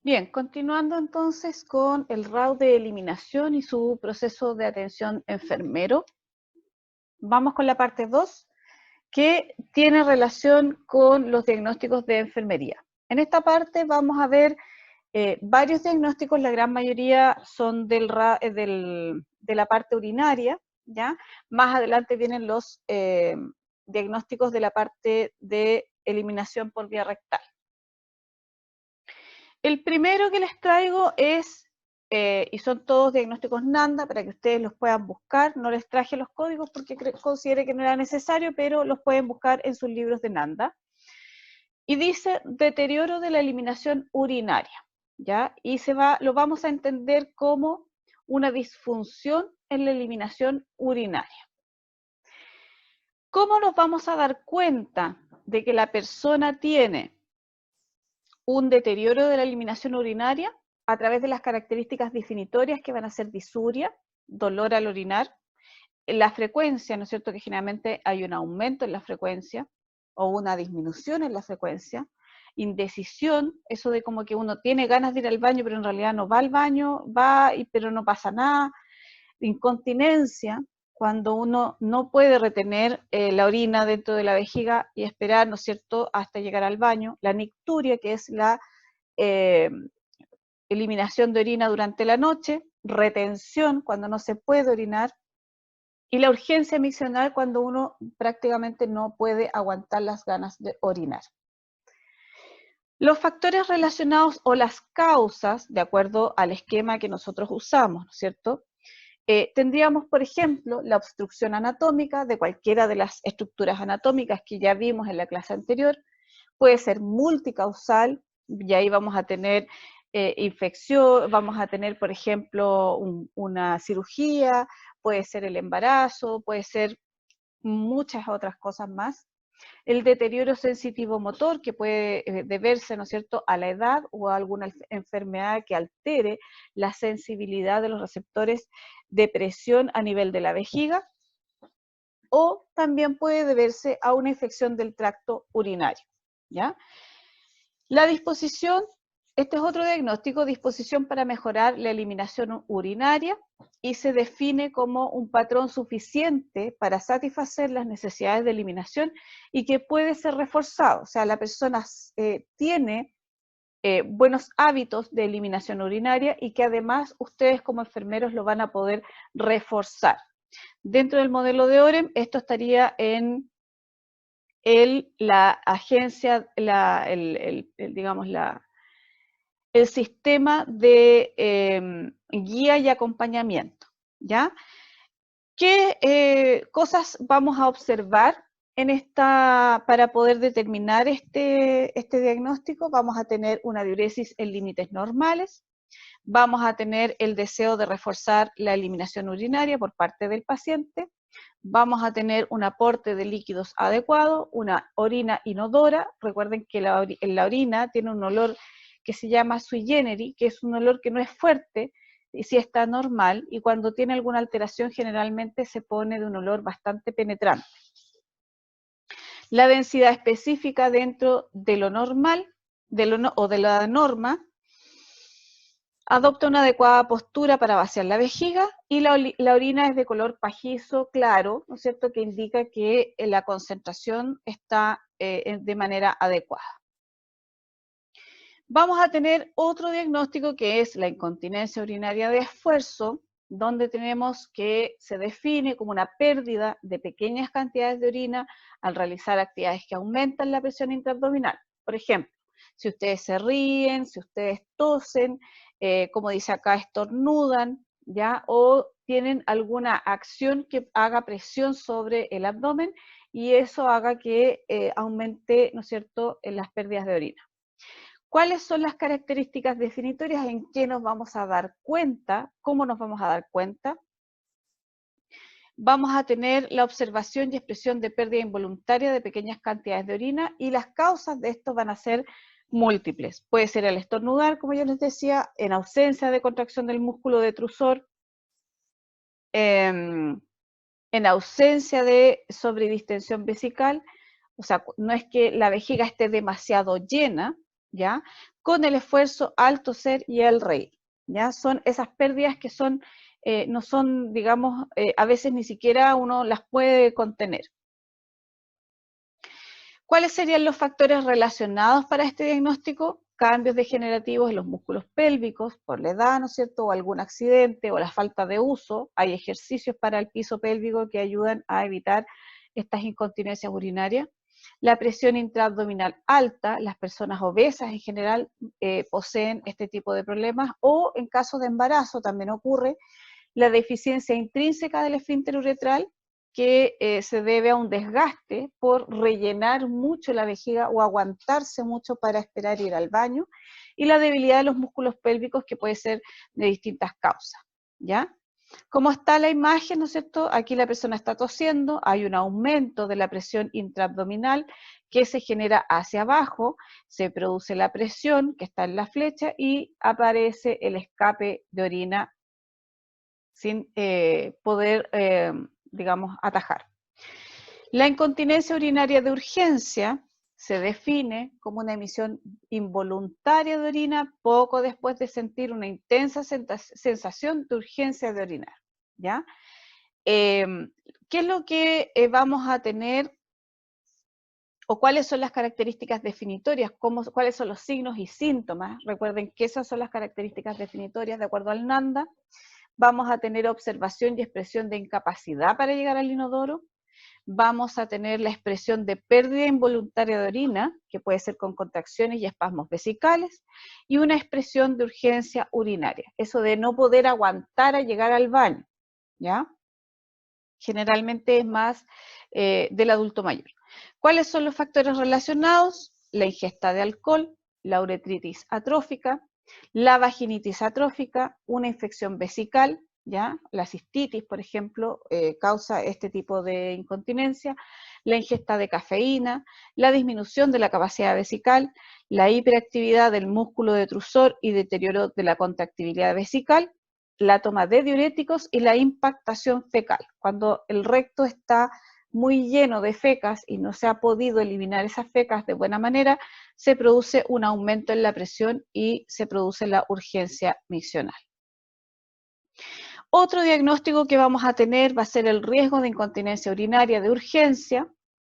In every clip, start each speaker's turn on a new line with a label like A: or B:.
A: Bien, continuando entonces con el route de eliminación y su proceso de atención enfermero, vamos con la parte 2, que tiene relación con los diagnósticos de enfermería. En esta parte vamos a ver varios diagnósticos, la gran mayoría son de la parte urinaria, ¿ya? Más adelante vienen los diagnósticos de la parte de eliminación por vía rectal. El primero que les traigo es, y son todos diagnósticos NANDA, para que ustedes los puedan buscar. No les traje los códigos porque consideré que no era necesario, pero los pueden buscar en sus libros de NANDA. Y dice deterioro de la eliminación urinaria, ¿ya? Y lo vamos a entender como una disfunción en la eliminación urinaria. ¿Cómo nos vamos a dar cuenta de que la persona tiene un deterioro de la eliminación urinaria? A través de las características definitorias que van a ser disuria, dolor al orinar, la frecuencia, ¿no es cierto? Que generalmente hay un aumento en la frecuencia o una disminución en la frecuencia, indecisión, eso de como que uno tiene ganas de ir al baño pero en realidad no va al baño, pero no pasa nada, incontinencia, cuando uno no puede retener la orina dentro de la vejiga y esperar, ¿no es cierto?, hasta llegar al baño, la nicturia, que es la eh, eliminación de orina durante la noche, retención, cuando no se puede orinar, y la urgencia miccional, cuando uno prácticamente no puede aguantar las ganas de orinar. Los factores relacionados o las causas, de acuerdo al esquema que nosotros usamos, ¿no es cierto? Tendríamos, por ejemplo, la obstrucción anatómica de cualquiera de las estructuras anatómicas que ya vimos en la clase anterior. Puede ser multicausal, y ahí vamos a tener infección, vamos a tener, por ejemplo, una cirugía, puede ser el embarazo, puede ser muchas otras cosas más. El deterioro sensitivo motor, que puede deberse, ¿no es cierto?, a la edad o a alguna enfermedad que altere la sensibilidad de los receptores de presión a nivel de la vejiga, o también puede deberse a una infección del tracto urinario, ¿ya? La disposición, este es otro diagnóstico, disposición para mejorar la eliminación urinaria, y se define como un patrón suficiente para satisfacer las necesidades de eliminación y que puede ser reforzado. O sea, la persona tiene buenos hábitos de eliminación urinaria y que además ustedes como enfermeros lo van a poder reforzar. Dentro del modelo de OREM, esto estaría en la agencia, digamos, el sistema de guía y acompañamiento, ¿ya? ¿Qué cosas vamos a observar para poder determinar este diagnóstico? Vamos a tener una diuresis en límites normales, vamos a tener el deseo de reforzar la eliminación urinaria por parte del paciente, vamos a tener un aporte de líquidos adecuado, una orina inodora. Recuerden que la orina tiene un olor que se llama sui generis, que es un olor que no es fuerte, y si está normal, y cuando tiene alguna alteración generalmente se pone de un olor bastante penetrante. La densidad específica dentro de lo normal o de la norma, adopta una adecuada postura para vaciar la vejiga, y la orina es de color pajizo claro, ¿no es cierto?, que indica que la concentración está de manera adecuada. Vamos a tener otro diagnóstico que es la incontinencia urinaria de esfuerzo, donde tenemos que se define como una pérdida de pequeñas cantidades de orina al realizar actividades que aumentan la presión intraabdominal. Por ejemplo, si ustedes se ríen, si ustedes tosen, como dice acá, estornudan, ¿ya? O tienen alguna acción que haga presión sobre el abdomen y eso haga que aumente, ¿no es cierto?, las pérdidas de orina. ¿Cuáles son las características definitorias? ¿En qué nos vamos a dar cuenta? ¿Cómo nos vamos a dar cuenta? Vamos a tener la observación y expresión de pérdida involuntaria de pequeñas cantidades de orina, y las causas de esto van a ser múltiples. Puede ser el estornudar, como yo les decía, en ausencia de contracción del músculo detrusor, en ausencia de sobredistensión vesical. O sea, no es que la vejiga esté demasiado llena, ¿ya? con el esfuerzo al toser y al reír. ¿Ya? Son esas pérdidas que son, no son, digamos, a veces ni siquiera uno las puede contener. ¿Cuáles serían los factores relacionados para este diagnóstico? Cambios degenerativos en los músculos pélvicos, por la edad, ¿no es cierto?, o algún accidente, o la falta de uso. Hay ejercicios para el piso pélvico que ayudan a evitar estas incontinencias urinarias. La presión intraabdominal alta, las personas obesas en general poseen este tipo de problemas, o en caso de embarazo también ocurre la deficiencia intrínseca del esfínter uretral, que se debe a un desgaste por rellenar mucho la vejiga o aguantarse mucho para esperar ir al baño, y la debilidad de los músculos pélvicos, que puede ser de distintas causas, ¿ya? Como está la imagen, ¿no es cierto? Aquí la persona está tosiendo, hay un aumento de la presión intraabdominal que se genera hacia abajo, se produce la presión que está en la flecha y aparece el escape de orina sin poder, digamos, atajar. La incontinencia urinaria de urgencia se define como una emisión involuntaria de orina poco después de sentir una intensa sensación de urgencia de orinar, ¿ya? ¿Qué es lo que vamos a tener o cuáles son las características definitorias? ¿Cuáles son los signos y síntomas? Recuerden que esas son las características definitorias de acuerdo al NANDA. Vamos a tener observación y expresión de incapacidad para llegar al inodoro. Vamos a tener la expresión de pérdida involuntaria de orina, que puede ser con contracciones y espasmos vesicales, y una expresión de urgencia urinaria, eso de no poder aguantar a llegar al baño, ¿ya? Generalmente es más del adulto mayor. ¿Cuáles son los factores relacionados? La ingesta de alcohol, la uretritis atrófica, la vaginitis atrófica, una infección vesical, ¿ya? La cistitis, por ejemplo, causa este tipo de incontinencia, la ingesta de cafeína, la disminución de la capacidad vesical, la hiperactividad del músculo detrusor y deterioro de la contractibilidad vesical, la toma de diuréticos y la impactación fecal. Cuando el recto está muy lleno de fecas y no se ha podido eliminar esas fecas de buena manera, se produce un aumento en la presión y se produce la urgencia miccional. Otro diagnóstico que vamos a tener va a ser el riesgo de incontinencia urinaria de urgencia,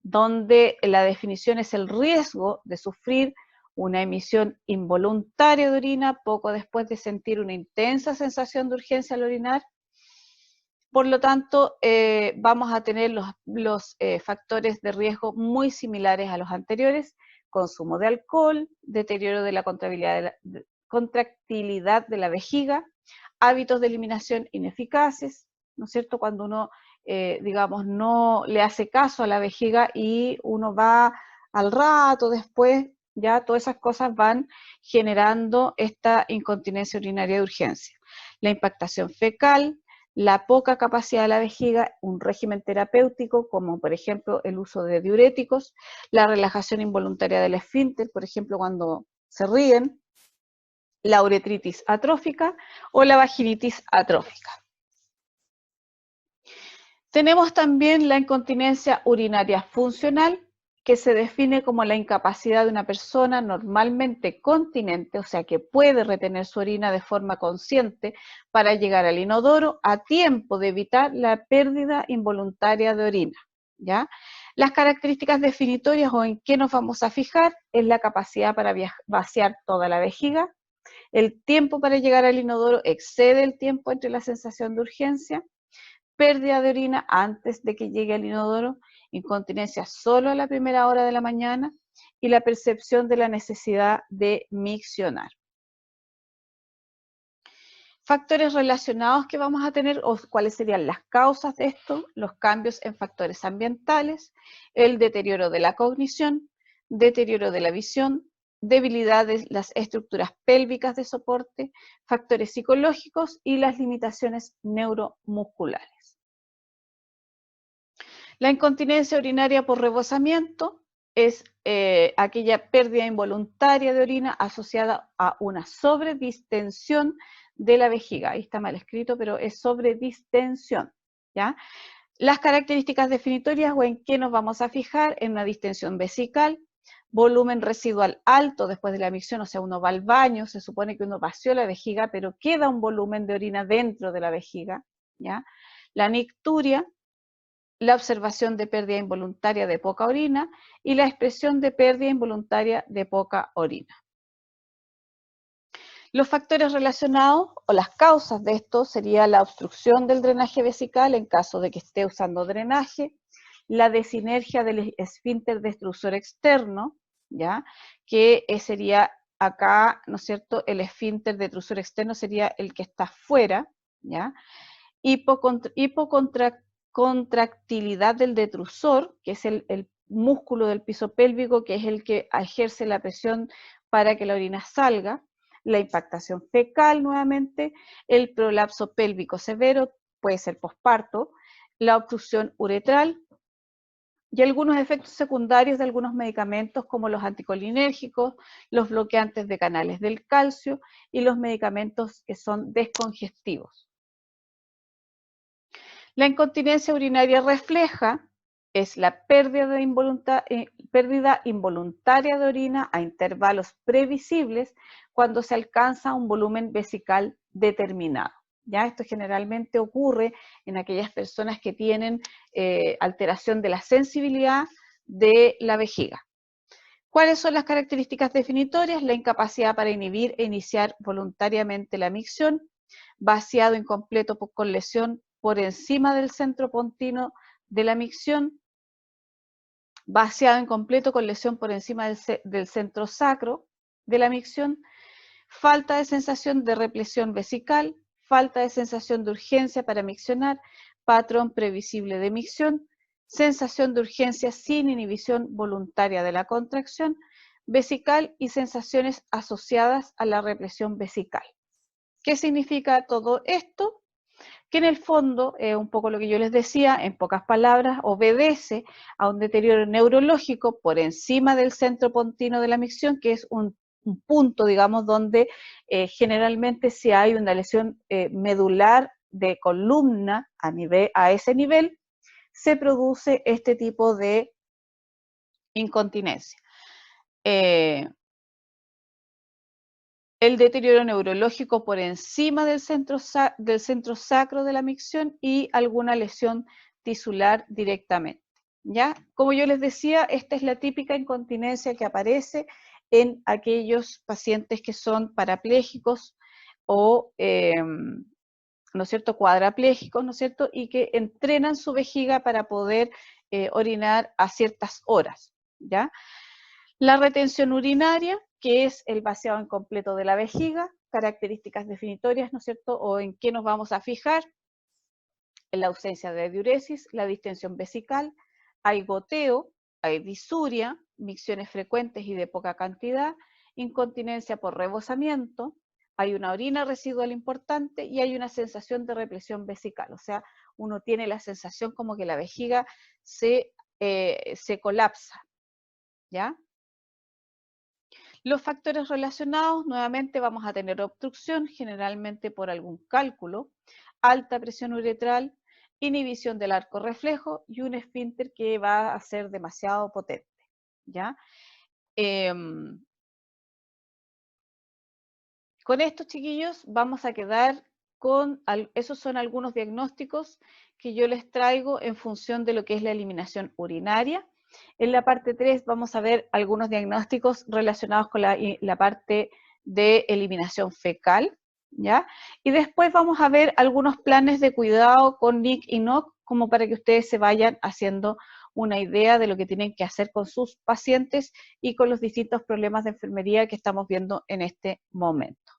A: donde la definición es el riesgo de sufrir una emisión involuntaria de orina poco después de sentir una intensa sensación de urgencia al orinar. Por lo tanto, vamos a tener los factores de riesgo muy similares a los anteriores: consumo de alcohol, deterioro de la contractilidad de la vejiga, hábitos de eliminación ineficaces, ¿no es cierto? Cuando uno, digamos, no le hace caso a la vejiga y uno va al rato después, ya todas esas cosas van generando esta incontinencia urinaria de urgencia. La impactación fecal, la poca capacidad de la vejiga, un régimen terapéutico como por ejemplo el uso de diuréticos, la relajación involuntaria del esfínter, por ejemplo cuando se ríen, la uretritis atrófica o la vaginitis atrófica. Tenemos también la incontinencia urinaria funcional, que se define como la incapacidad de una persona normalmente continente, o sea que puede retener su orina de forma consciente para llegar al inodoro a tiempo de evitar la pérdida involuntaria de orina, ¿ya? Las características definitorias o en qué nos vamos a fijar es la capacidad para vaciar toda la vejiga, el tiempo para llegar al inodoro excede el tiempo entre la sensación de urgencia, pérdida de orina antes de que llegue al inodoro, incontinencia solo a la primera hora de la mañana y la percepción de la necesidad de miccionar. Factores relacionados que vamos a tener, o cuáles serían las causas de esto: los cambios en factores ambientales, el deterioro de la cognición, deterioro de la visión, debilidad de las estructuras pélvicas de soporte, factores psicológicos y las limitaciones neuromusculares. La incontinencia urinaria por rebosamiento es aquella pérdida involuntaria de orina asociada a una sobredistensión de la vejiga. Ahí está mal escrito, pero es sobredistensión, ¿ya? Las características definitorias o en qué nos vamos a fijar: en una distensión vesical, volumen residual alto después de la micción, o sea, uno va al baño, se supone que uno vació la vejiga, pero queda un volumen de orina dentro de la vejiga, ¿ya? La nicturia, la observación de pérdida involuntaria de poca orina y la expresión de pérdida involuntaria de poca orina. Los factores relacionados o las causas de esto sería la obstrucción del drenaje vesical en caso de que esté usando drenaje, la desinergia del esfínter destrusor externo, ¿ya? Que sería acá, ¿no es cierto? El esfínter detrusor externo sería el que está afuera, ¿ya? Hipocontractilidad del detrusor, que es el músculo del piso pélvico, que es el que ejerce la presión para que la orina salga, la impactación fecal nuevamente, el prolapso pélvico severo, puede ser posparto, la obstrucción uretral y algunos efectos secundarios de algunos medicamentos como los anticolinérgicos, los bloqueantes de canales del calcio y los medicamentos que son descongestivos. La incontinencia urinaria refleja es la pérdida involuntaria de orina a intervalos previsibles cuando se alcanza un volumen vesical determinado. ¿Ya? Esto generalmente ocurre en aquellas personas que tienen alteración de la sensibilidad de la vejiga. ¿Cuáles son las características definitorias? La incapacidad para inhibir e iniciar voluntariamente la micción, vaciado incompleto con lesión por encima del centro pontino de la micción, vaciado incompleto con lesión por encima del centro sacro de la micción, falta de sensación de represión vesical, falta de sensación de urgencia para miccionar, patrón previsible de micción, sensación de urgencia sin inhibición voluntaria de la contracción vesical y sensaciones asociadas a la represión vesical. ¿Qué significa todo esto? Que en el fondo, un poco lo que yo les decía, en pocas palabras, obedece a un deterioro neurológico por encima del centro pontino de la micción, que es un punto, digamos, donde generalmente si hay una lesión medular de columna a ese nivel, se produce este tipo de incontinencia. El deterioro neurológico por encima del centro sacro de la micción y alguna lesión tisular directamente. ¿Ya? Como yo les decía, esta es la típica incontinencia que aparece en aquellos pacientes que son parapléjicos o, ¿no es cierto?, cuadraplégicos, ¿no es cierto?, y que entrenan su vejiga para poder orinar a ciertas horas, ¿ya? La retención urinaria, que es el vaciado incompleto de la vejiga, características definitorias, ¿no es cierto?, o en qué nos vamos a fijar, en la ausencia de diuresis, la distensión vesical, hay goteo, hay disuria, micciones frecuentes y de poca cantidad, incontinencia por rebosamiento, hay una orina residual importante y hay una sensación de represión vesical, o sea, uno tiene la sensación como que la vejiga se colapsa, ¿ya? Los factores relacionados, nuevamente vamos a tener obstrucción, generalmente por algún cálculo, alta presión uretral, inhibición del arco reflejo y un esfínter que va a ser demasiado potente, ¿ya? Con estos chiquillos vamos a quedar con, esos son algunos diagnósticos que yo les traigo en función de lo que es la eliminación urinaria. En la parte 3 vamos a ver algunos diagnósticos relacionados con la parte de eliminación fecal, ¿ya? Y después vamos a ver algunos planes de cuidado con NIC y NOC, como para que ustedes se vayan haciendo una idea de lo que tienen que hacer con sus pacientes y con los distintos problemas de enfermería que estamos viendo en este momento.